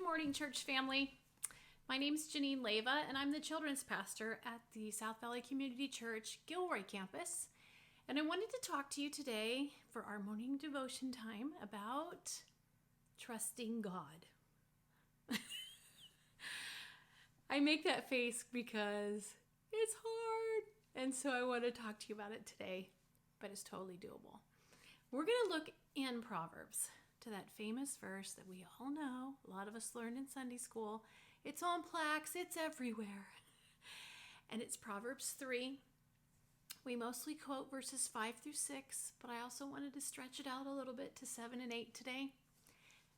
morning, church family. My name is Janine Leva, and I'm the children's pastor at the South Valley Community Church Gilroy campus. And I wanted to talk to you today for our morning devotion time about trusting God. I make that face because it's hard, and so I want to talk to you about it today, but it's totally doable. We're going to look in Proverbs to that famous verse that we all know, a lot of us learned in Sunday school. It's on plaques, it's everywhere. And it's Proverbs 3. We mostly quote verses 5 through 6, but I also wanted to stretch it out a little bit to 7 and 8 today.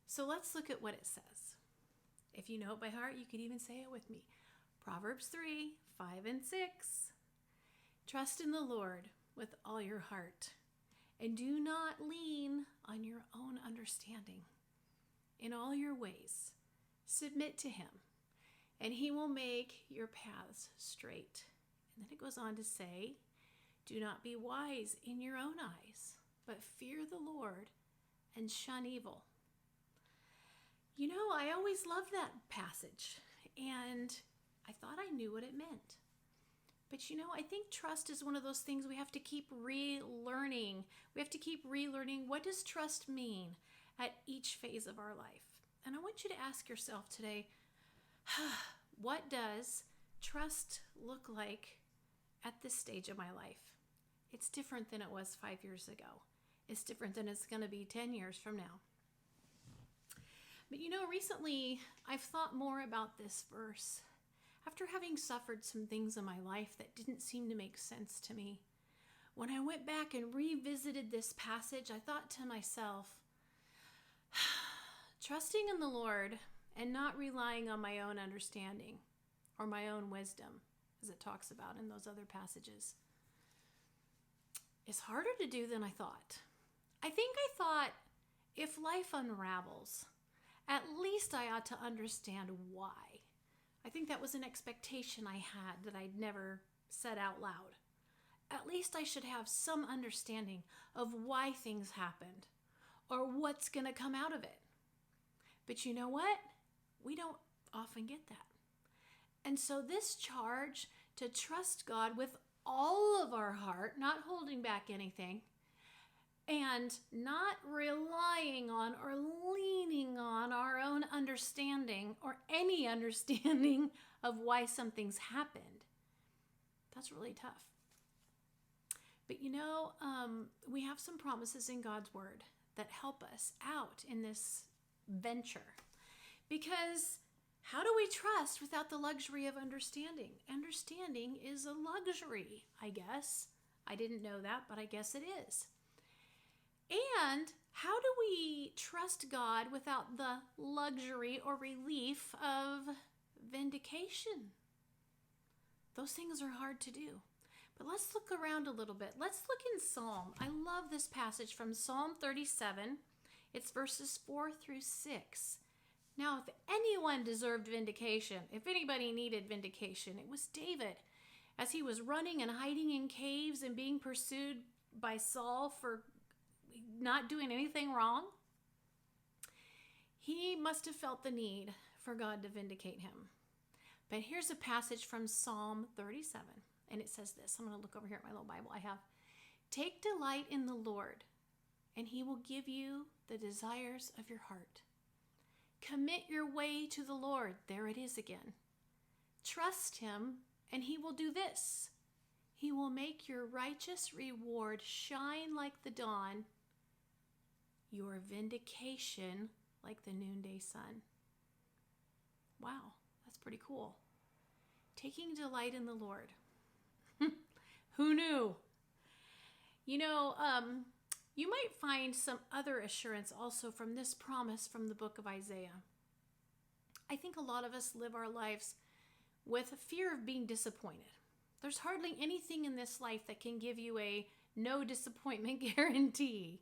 So let's look at what it says. If you know it by heart, you could even say it with me. Proverbs 3, 5 and 6. Trust in the Lord with all your heart, and do not lean on your own understanding. In all your ways, submit to him, and he will make your paths straight. And then it goes on to say, do not be wise in your own eyes, but fear the Lord and shun evil. You know, I always loved that passage, and I thought I knew what it meant. But you know, I think trust is one of those things we have to keep relearning. We have to keep relearning, what does trust mean at each phase of our life? And I want you to ask yourself today, what does trust look like at this stage of my life? It's different than it was 5 years ago. It's different than it's going to be 10 years from now. But you know, recently I've thought more about this verse. After having suffered some things in my life that didn't seem to make sense to me, when I went back and revisited this passage, I thought to myself, trusting in the Lord and not relying on my own understanding or my own wisdom, as it talks about in those other passages, is harder to do than I thought. I thought if life unravels, at least I ought to understand why. I think that was an expectation I had that I'd never said out loud. At least I should have some understanding of why things happened or what's going to come out of it. But you know what? We don't often get that. And so this charge to trust God with all of our heart, not holding back anything, and not relying on or leaning on our own understanding or any understanding of why something's happened, that's really tough. But you know, we have some promises in God's word that help us out in this venture. Because how do we trust without the luxury of understanding? Understanding is a luxury, I guess. I didn't know that, but I guess it is. And how do we trust God without the luxury or relief of vindication? Those things are hard to do. But let's look around a little bit. Let's look in Psalm. I love this passage from Psalm 37. It's verses 4 through 6. Now, if anyone deserved vindication, if anybody needed vindication, it was David. As he was running and hiding in caves and being pursued by Saul for not doing anything wrong, he must have felt the need for God to vindicate him. But here's a passage from Psalm 37, and it says this. I'm going to look over here at my little Bible I have. Take delight in the Lord, and he will give you the desires of your heart. Commit your way to the Lord. There it is again. Trust him, and he will do this. He will make your righteous reward shine like the dawn, your vindication like the noonday sun. Wow, that's pretty cool. Taking delight in the Lord. Who knew? You know, you might find some other assurance also from this promise from the book of Isaiah. I think a lot of us live our lives with a fear of being disappointed. There's hardly anything in this life that can give you a no disappointment guarantee.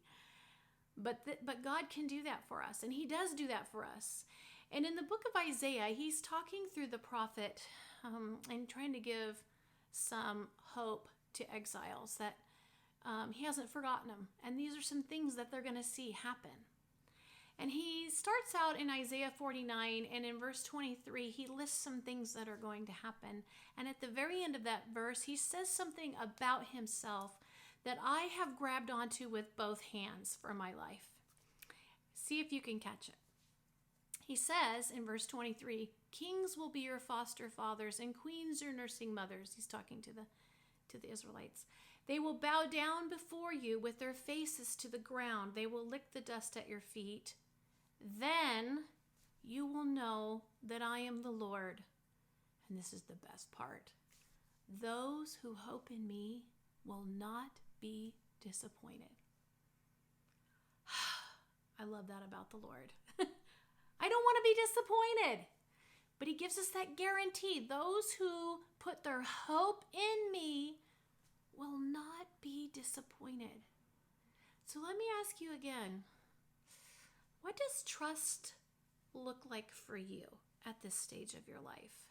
But God can do that for us, and he does do that for us. And in the book of Isaiah, he's talking through the prophet and trying to give some hope to exiles that he hasn't forgotten them. And these are some things that they're going to see happen. And he starts out in Isaiah 49, and in verse 23, he lists some things that are going to happen. And at the very end of that verse, he says something about himself that I have grabbed onto with both hands for my life. See if you can catch it. He says in verse 23, kings will be your foster fathers and queens your nursing mothers. He's talking to the Israelites. They will bow down before you with their faces to the ground. They will lick the dust at your feet. Then you will know that I am the Lord. And this is the best part. Those who hope in me will not be disappointed. I love that about the Lord. I don't want to be disappointed. But he gives us that guarantee. Those who put their hope in me will not be disappointed. So let me ask you again. What does trust look like for you at this stage of your life?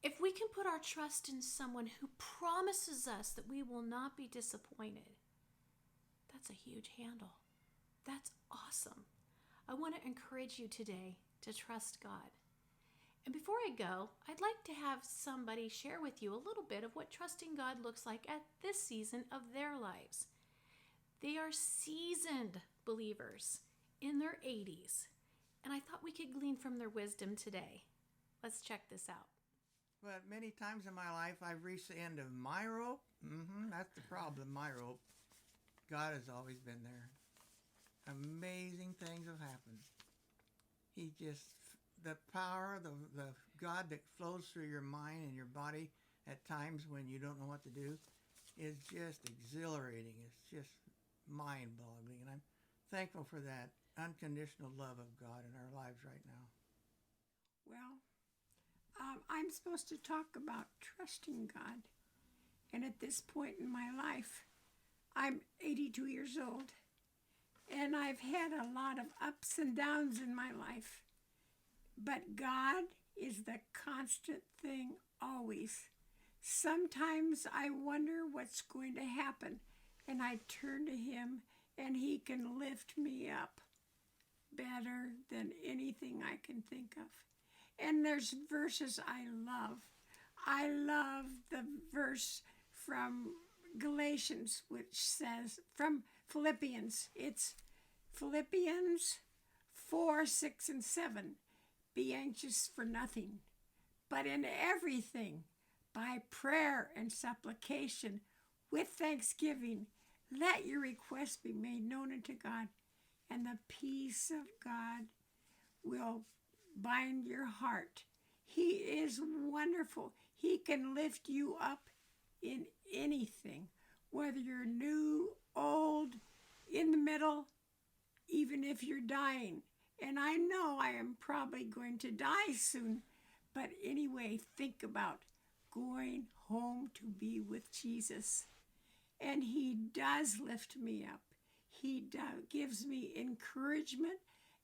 If we can put our trust in someone who promises us that we will not be disappointed, that's a huge handle. That's awesome. I want to encourage you today to trust God. And before I go, I'd like to have somebody share with you a little bit of what trusting God looks like at this season of their lives. They are seasoned believers in their 80s, and I thought we could glean from their wisdom today. Let's check this out. But many times in my life, I've reached the end of my rope. That's the problem, my rope. God has always been there. Amazing things have happened. The power, the God that flows through your mind and your body at times when you don't know what to do is just exhilarating. It's just mind-boggling. And I'm thankful for that unconditional love of God in our lives right now. Well, I'm supposed to talk about trusting God. And at this point in my life, I'm 82 years old. And I've had a lot of ups and downs in my life. But God is the constant thing always. Sometimes I wonder what's going to happen. And I turn to Him and He can lift me up better than anything I can think of. And there's verses I love. I love the verse from Galatians, which says, from Philippians, it's Philippians 4, 6, and 7. Be anxious for nothing, but in everything, by prayer and supplication, with thanksgiving, let your requests be made known unto God, and the peace of God will bind your heart. He is wonderful. He can lift you up in anything, whether you're new, old, in the middle, even if you're dying. And I know I am probably going to die soon, but anyway, think about going home to be with Jesus. And He does lift me up. He gives me encouragement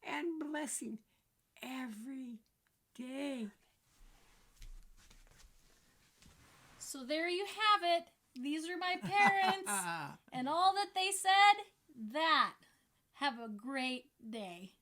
and blessing every day. So there you have it. These are my parents. And all that they said, that. Have a great day.